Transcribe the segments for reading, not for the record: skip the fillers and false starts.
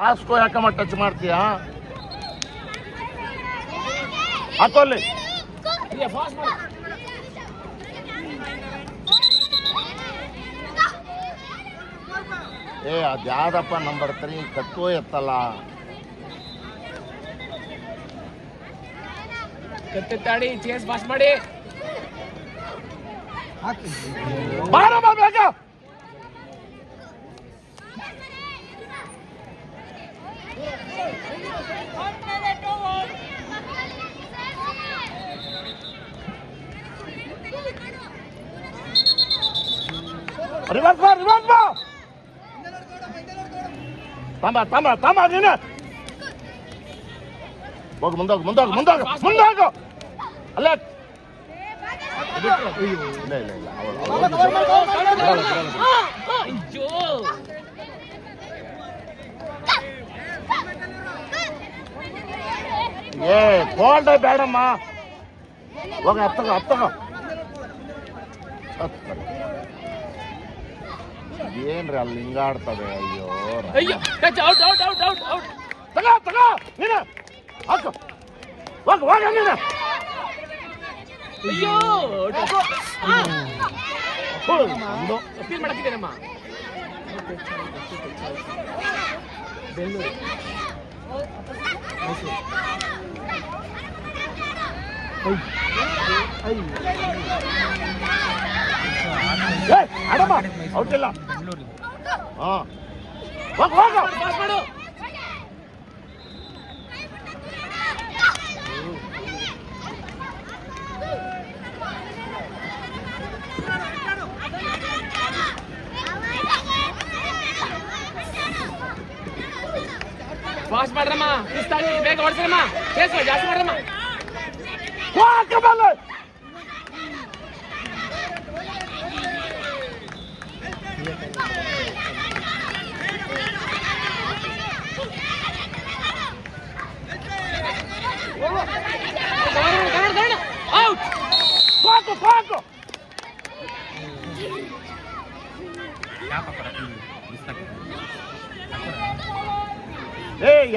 ASCO ಯಾಕಮ್ಮ touch ಮಾಡ್ತೀಯಾ? ಹಾಕೋಲ್ಲಿ ಅದ್ಯಾವ್ದಪ್ಪ number 3 ಕಟ್ಟೋ ಎತ್ತಲ್ಲ ಕತ್ತಾಡಿ ಚೇಸ್ ಪಾಸ್ ಮಾಡಿ ಬಾರಮ್ಮ ಬೇಗ. ರಿವರ್ಸ್ ಬಾ ತಮ್ಮ ನೀನು ಹೋಗು ಮುಂದೋಗು ಅಲ್ಲ ಇಲ್ಲ ಕೋಲ್ಡ್ ಬೇಡಮ್ಮ ಹೋಗ ಹತ್ತಗ ಏನ್ರಿ ಅಲ್ಲಿ ಹಿಂಗಾಡ್ತವೆ. ಅಯ್ಯೋ ತಗ ನೀನು ಹಾಕು ಹೋಗ ನೀನು. ಅಯ್ಯೋ ಅಪೀಲ್ ಮಾಡಕ್ಕಿದ್ದೇನಮ್ಮ. ಬೆಂಗಳೂರು ಆಡಮ್ಮ ಔಟಿಲ್ಲ. ಮಾಡು ಫಾಸ್ಟ್ ಮಾಡ್ರಮ್ಮ, ಸುಸ್ತಾಗಿ ಬೇಗ ಹೊಡ್ಸಮ್ಮ, ಜಾಸ್ತಿ ಮಾಡ್ರಮ್ಮ.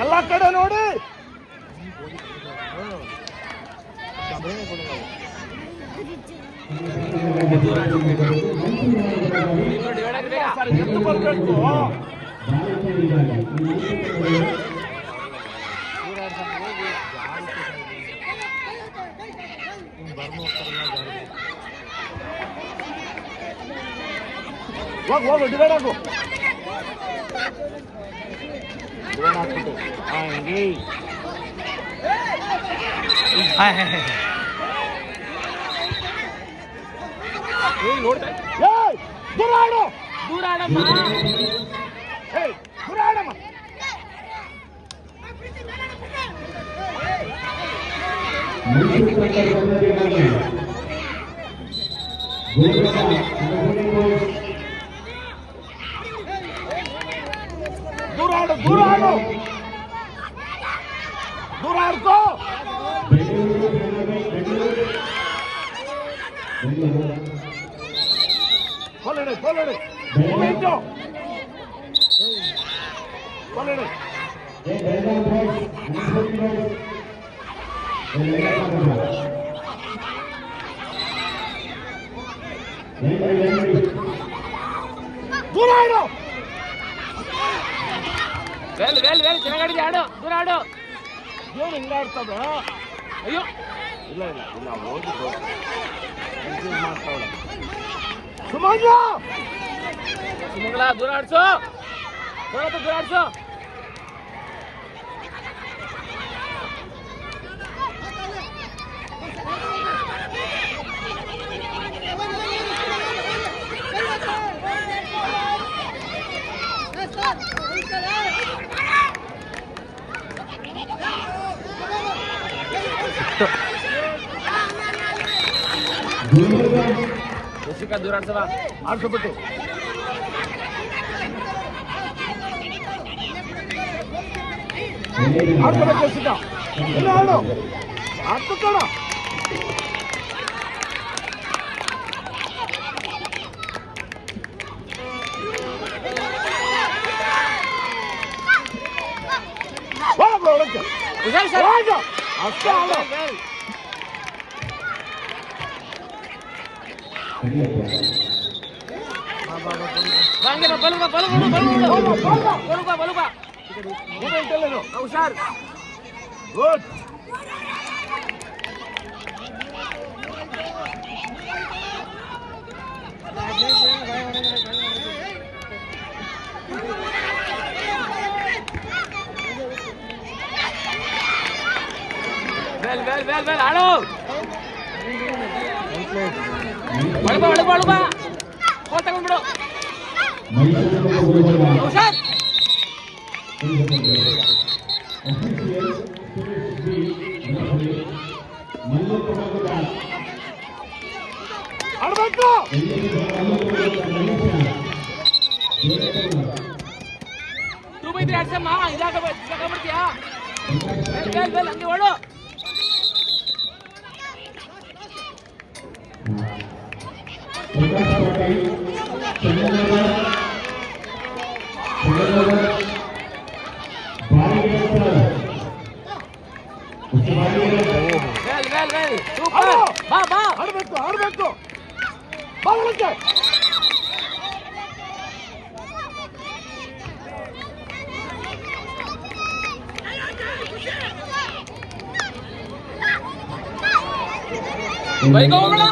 ಎಲ್ಲ ಕಡೆ ನೋಡಿ ಬರ್ಬೇಕು. ಹೋಗು ಡಿವೈಡ್ ಆಗು ಹಂಗೆ ದೂರ ಆಡಮ್ಮ. ದೂರ ಆಡ್ಕೋ. ಕೊಲ್ಲಡಿ ದೂರ ಆಡು. ಚೆನ್ನಾಗಿ ಆಡು, ದೂರ ಆಡು. ಏನು ಹಿಂಗಾಡ್ತದ? ಅಯ್ಯೋ ಇಲ್ಲ ಹೋಗಿ ಮಾಡ್ತಾವಳ. ಸುಮಂಗ್ಲ ದೂರ ಆಡ್ಸು, ದೂರ ಆಡ್ಸು. ಜೆಸಿಕಾ ದೂರ ಆಡ್ಸವ, ಆಡ್ಸಬಿಟ್ಟು ಆಡ್ಕೋಬೇಕು. ಜೆಸಿಕಾ ಇಲ್ಲ ಆಡು, ಆಡ್ಕೋಣ. ಹುಷಾರ್ ಸರ್ ಹೋಗು. ಅಷ್ಟೇ ಆಡು. ಬಾಂಗೆ ಬಲುಗ ಬಲುಗ ಬಲುಗ ಹೋಗು, ಹೋಗು. ಬಲುಗ ಬಲುಗ ಮೂಮೆಂಟ್ ಅಲ್ಲೇನು? ಹುಷಾರ್ ಗುಡ್. ವೆಲ್ ಆಡು ಒಳಗ ಒಳಗ ಒಳಗ ಹೋಲ್ ತಗೊಂಡ್ಬಿಡು ಹುಷಾರ್ ಆಡ್ಬೇಕು. 2/3 ಆಡ್ಸಮ್ಮ ಇದಾಗ ಬರ್ತೀಯಾ ವೆಲ್ ಹಂಗೆ ಓಡು ವೆಲ್ ಸೂಪರ್ ಬಾ ಬಾ ಆಡ್ಬೇಕು, ಆಡ್ಬೇಕು. ಬಾ ಒಳಕ್ಕೆ. ಬೈಕ್ ಹೋಗೋಣ